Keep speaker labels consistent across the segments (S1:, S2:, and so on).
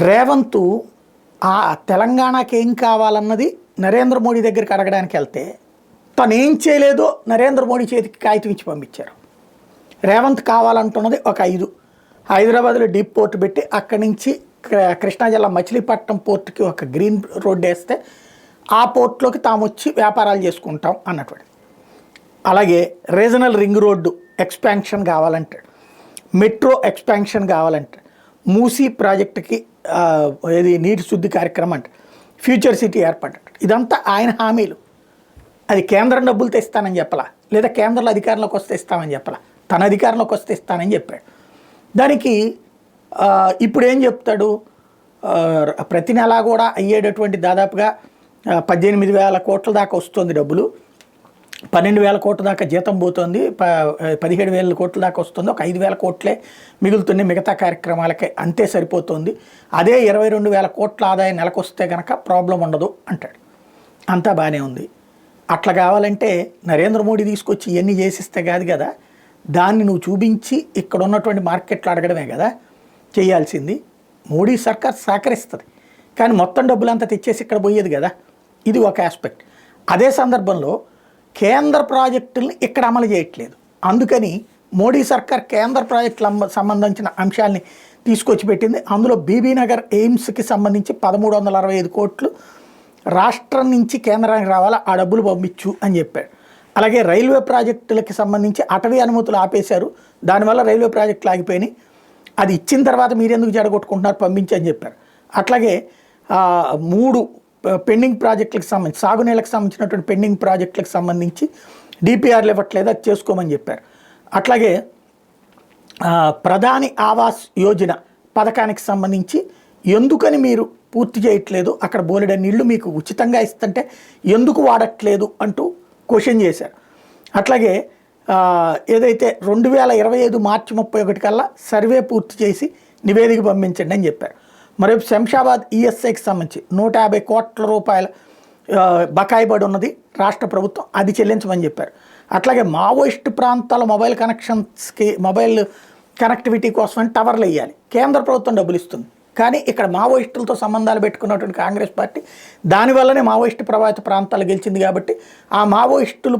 S1: రేవంత్ ఆ తెలంగాణకి ఏం కావాలన్నది నరేంద్ర మోడీ దగ్గరికి అడగడానికి వెళ్తే తను ఏం చేయలేదో నరేంద్ర మోడీ చేతికి కాగితం ఇచ్చి పంపించారు. రేవంత్ కావాలంటున్నది ఒక 5 హైదరాబాద్లో డీప్ పోర్ట్ పెట్టి అక్కడి నుంచి కృష్ణా జిల్లా మచిలీపట్నం పోర్టుకి ఒక గ్రీన్ రోడ్ వేస్తే ఆ పోర్ట్లోకి తాము వచ్చి వ్యాపారాలు చేసుకుంటాం అన్నటువంటి. అలాగే రీజనల్ రింగ్ రోడ్డు ఎక్స్పాన్షన్ కావాలంటాడు, మెట్రో ఎక్స్పాన్షన్ కావాలంటాడు, మూసీ ప్రాజెక్టుకి ఏది నీటి శుద్ధి కార్యక్రమం అంటే ఫ్యూచర్ సిటీ ఏర్పడ్డాడు. ఇదంతా ఆయన హామీలు. అది కేంద్రం డబ్బులు తెస్తానని చెప్పలా, లేదా కేంద్రంలో అధికారంలోకి వస్తే ఇస్తామని చెప్పలా, తన అధికారంలోకి వస్తే ఇస్తానని చెప్పాడు. దానికి ఇప్పుడు ఏం చెప్తాడు, ప్రతి నెలా కూడా అయ్యేటటువంటి దాదాపుగా 18,000 కోట్ల దాకా వస్తుంది డబ్బులు, 12,000 కోట్ల దాకా జీతం పోతుంది, 17,000 కోట్ల దాకా వస్తుంది, ఒక 5,000 కోట్లే మిగులుతున్నాయి మిగతా కార్యక్రమాలకే, అంతే సరిపోతుంది. అదే 22,000 కోట్ల ఆదాయం నెలకు వస్తే కనుక ప్రాబ్లం ఉండదు అంటాడు. అంతా బాగానే ఉంది. అట్లా కావాలంటే నరేంద్ర మోడీ తీసుకొచ్చి ఇవన్నీ చేసిస్తే కాదు కదా, దాన్ని నువ్వు చూపించి ఇక్కడ ఉన్నటువంటి మార్కెట్లో అడగడమే కదా చేయాల్సింది. మోడీ సర్కార్ సహకరిస్తుంది, కానీ మొత్తం డబ్బులంతా తెచ్చేసి ఇక్కడ పోయేది కదా. ఇది ఒక ఆస్పెక్ట్. అదే సందర్భంలో కేంద్ర ప్రాజెక్టుల్ని ఇక్కడ అమలు చేయట్లేదు. అందుకని మోడీ సర్కార్ కేంద్ర ప్రాజెక్టులకు సంబంధించిన అంశాలని తీసుకొచ్చి పెట్టింది. అందులో బీబీనగర్ ఎయిమ్స్కి సంబంధించి 1,365 కోట్లు రాష్ట్రం నుంచి కేంద్రానికి రావాలా, ఆ డబ్బులు పంపించు అని చెప్పాడు. అలాగే రైల్వే ప్రాజెక్టులకి సంబంధించి అటవీ అనుమతులు ఆపేశారు, దానివల్ల రైల్వే ప్రాజెక్టులు ఆగిపోయినాయి, అది ఇచ్చిన తర్వాత మీరెందుకు జడగొట్టుకుంటున్నారు, పంపించి అని చెప్పారు. అట్లాగే 3 పెండింగ్ ప్రాజెక్టులకు సంబంధించి సాగునీళ్ళకి సంబంధించినటువంటి పెండింగ్ ప్రాజెక్టులకు సంబంధించి డిపిఆర్లు ఇవ్వట్లేదు, అది చేసుకోమని చెప్పారు. అట్లాగే ప్రధాని ఆవాస్ యోజన పథకానికి సంబంధించి ఎందుకని మీరు పూర్తి చేయట్లేదు, అక్కడ బోలెడన్ని ఇళ్ళు మీకు ఉచితంగా ఇస్తుంటే ఎందుకు వాడట్లేదు అంటూ క్వశ్చన్ చేశారు. అట్లాగే ఏదైతే 2025 మార్చి 31 కల్లా సర్వే పూర్తి చేసి నివేదిక పంపించండి అని చెప్పారు. మరేపు శంషాబాద్ ఈఎస్ఐకి సంబంధించి 150 కోట్ల రూపాయల బకాయి పడి ఉన్నది రాష్ట్ర ప్రభుత్వం, అది చెల్లించమని చెప్పారు. అట్లాగే మావోయిస్ట్ ప్రాంతాల మొబైల్ కనెక్టివిటీ కోసమని టవర్లు వేయాలి, కేంద్ర ప్రభుత్వం డబ్బులు ఇస్తుంది, కానీ ఇక్కడ మావోయిస్టులతో సంబంధాలు పెట్టుకున్నటువంటి కాంగ్రెస్ పార్టీ దానివల్లనే మావోయిస్టు ప్రభావిత ప్రాంతాలు గెలిచింది. కాబట్టి ఆ మావోయిస్టులు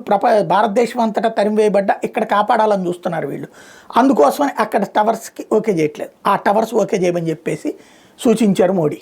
S1: భారతదేశం అంతటా తరిమివేయబడ్డ ఇక్కడ కాపాడాలని చూస్తున్నారు వీళ్ళు. అందుకోసమని అక్కడ టవర్స్కి ఓకే చేయట్లేదు, ఆ టవర్స్ ఓకే చేయమని చెప్పేసి సూచించారు మోడీ.